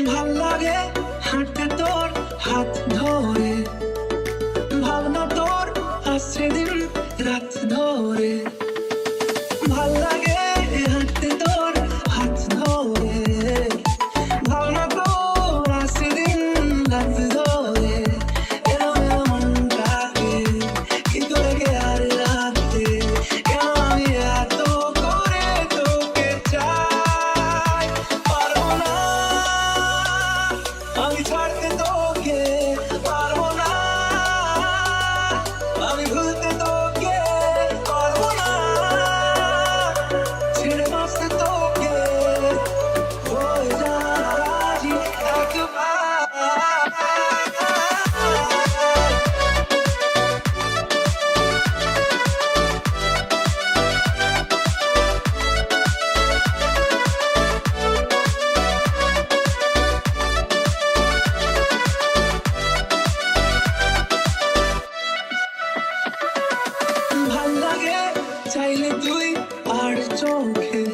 ভাল লাগে হাঁটতে তোর হাত ধরে, ভাবনা তোর আসছে দিন রাত ধরে। ভাল লাগে হাঁটতে তোর হাত ধরে, ভাবনা তোর আসছে দিন রাত ধরে। এলো এলো মনটাকে কি করে গে আর রাতে, কেন আমি এত করে তোকে চাই। পারবো না আমি ছাড়তে তোকে, পারবো না আমি ভুলতে তোকে, পারবো না ছেড়ে বাঁচতে তোকে। হয়ে যা রাজি একবার। ভাল লাগে চাইলে তুই আর চোখে